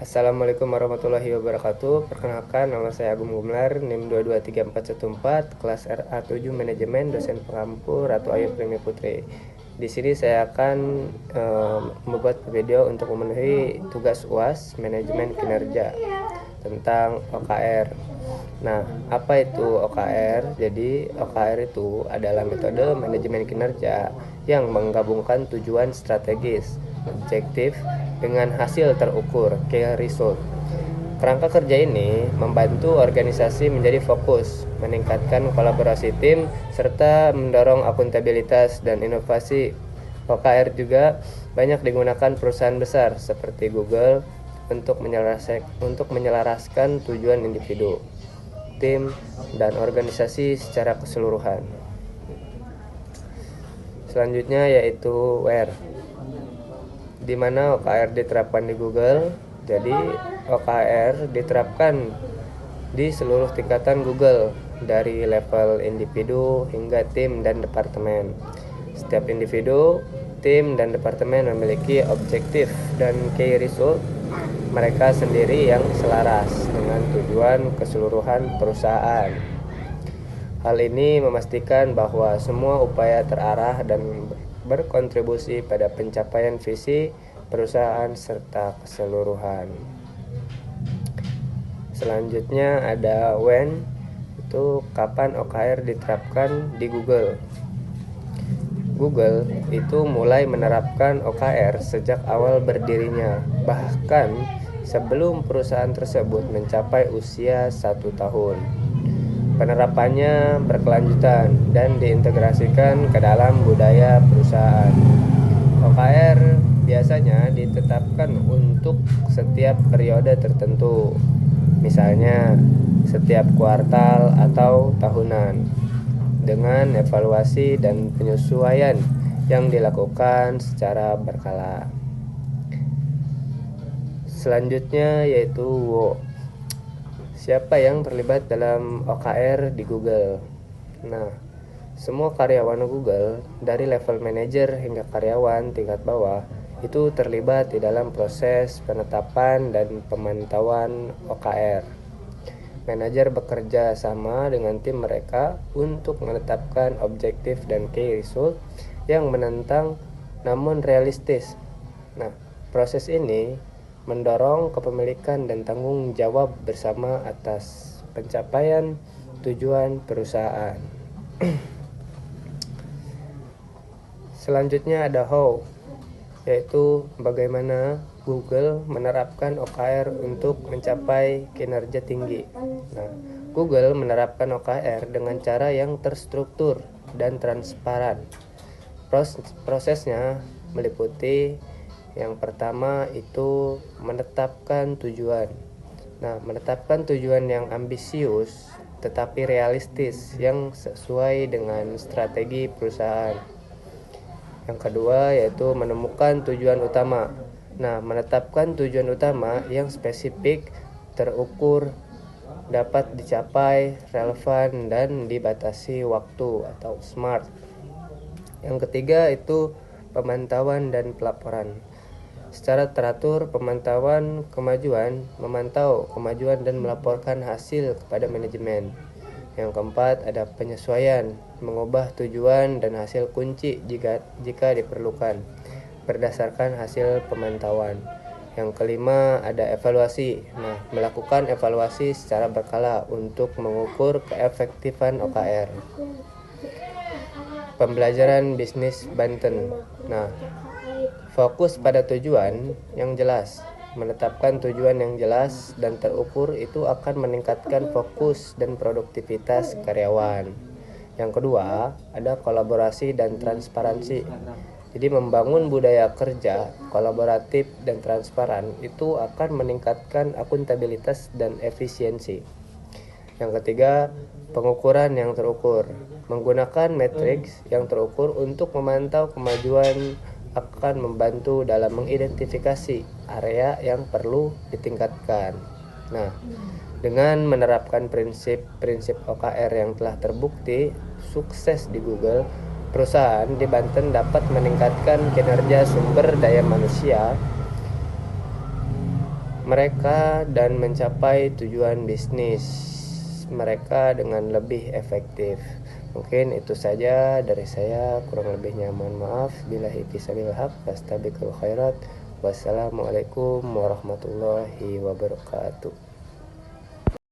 Assalamualaikum warahmatullahi wabarakatuh. Perkenalkan, nama saya Agung Gumelar, NIM 223414, kelas RA7 Manajemen, dosen pengampu Ratu Ayu Primi Putri. Di sini saya akan membuat video untuk memenuhi tugas UAS Manajemen Kinerja tentang OKR. Nah, apa itu OKR? Jadi, OKR itu adalah metode manajemen kinerja yang menggabungkan tujuan strategis, objektif, dengan hasil terukur, key result. Kerangka kerja ini membantu organisasi menjadi fokus, meningkatkan kolaborasi tim, serta mendorong akuntabilitas dan inovasi. OKR juga banyak digunakan perusahaan besar seperti Google untuk menyelaraskan tujuan individu, tim, dan organisasi secara keseluruhan. Selanjutnya yaitu where, di mana OKR diterapkan di Google. Jadi OKR diterapkan di seluruh tingkatan Google, dari level individu hingga tim dan departemen. Setiap individu, tim, dan departemen memiliki objektif dan key result mereka sendiri yang selaras dengan tujuan keseluruhan perusahaan. Hal ini memastikan bahwa semua upaya terarah dan berkontribusi pada pencapaian visi perusahaan serta keseluruhan. Selanjutnya ada when, itu kapan OKR diterapkan di Google. Google itu mulai menerapkan OKR sejak awal berdirinya, bahkan sebelum perusahaan tersebut mencapai usia 1 tahun. Penerapannya berkelanjutan dan diintegrasikan ke dalam budaya perusahaan. OKR biasanya ditetapkan untuk setiap periode tertentu, misalnya setiap kuartal atau tahunan, dengan evaluasi dan penyesuaian yang dilakukan secara berkala. Selanjutnya yaitu WO. Siapa yang terlibat dalam OKR di Google? Nah, semua karyawan Google dari level manajer hingga karyawan tingkat bawah itu terlibat di dalam proses penetapan dan pemantauan OKR. Manajer bekerja sama dengan tim mereka untuk menetapkan objektif dan key result yang menentang namun realistis. Nah, proses ini mendorong kepemilikan dan tanggung jawab bersama atas pencapaian tujuan perusahaan. Selanjutnya ada how, yaitu bagaimana Google menerapkan OKR untuk mencapai kinerja tinggi. Nah, Google menerapkan OKR dengan cara yang terstruktur dan transparan. Prosesnya meliputi yang pertama itu menetapkan tujuan. Nah, menetapkan tujuan yang ambisius tetapi realistis yang sesuai dengan strategi perusahaan. Yang kedua yaitu menemukan tujuan utama. Nah, menetapkan tujuan utama yang spesifik, terukur, dapat dicapai, relevan, dan dibatasi waktu atau SMART. Yang ketiga itu pemantauan dan pelaporan. Secara teratur memantau kemajuan dan melaporkan hasil kepada manajemen. Yang keempat ada penyesuaian, mengubah tujuan dan hasil kunci jika diperlukan berdasarkan hasil pemantauan. Yang kelima ada evaluasi. Nah, melakukan evaluasi secara berkala untuk mengukur keefektifan OKR. Pembelajaran bisnis Banten. Nah, fokus pada tujuan yang jelas. Menetapkan tujuan yang jelas dan terukur itu akan meningkatkan fokus dan produktivitas karyawan. Yang kedua, ada kolaborasi dan transparansi. Jadi membangun budaya kerja kolaboratif dan transparan itu akan meningkatkan akuntabilitas dan efisiensi. Yang ketiga, pengukuran yang terukur. Menggunakan matriks yang terukur untuk memantau kemajuan akan membantu dalam mengidentifikasi area yang perlu ditingkatkan. Nah, dengan menerapkan prinsip-prinsip OKR yang telah terbukti sukses di Google, perusahaan di Banten dapat meningkatkan kinerja sumber daya manusia mereka dan mencapai tujuan bisnis mereka dengan lebih efektif. Mungkin itu saja dari saya, kurang lebihnya mohon maaf. Billahi fisabilil haq, fastabiqul khairat. Wassalamualaikum warahmatullahi wabarakatuh.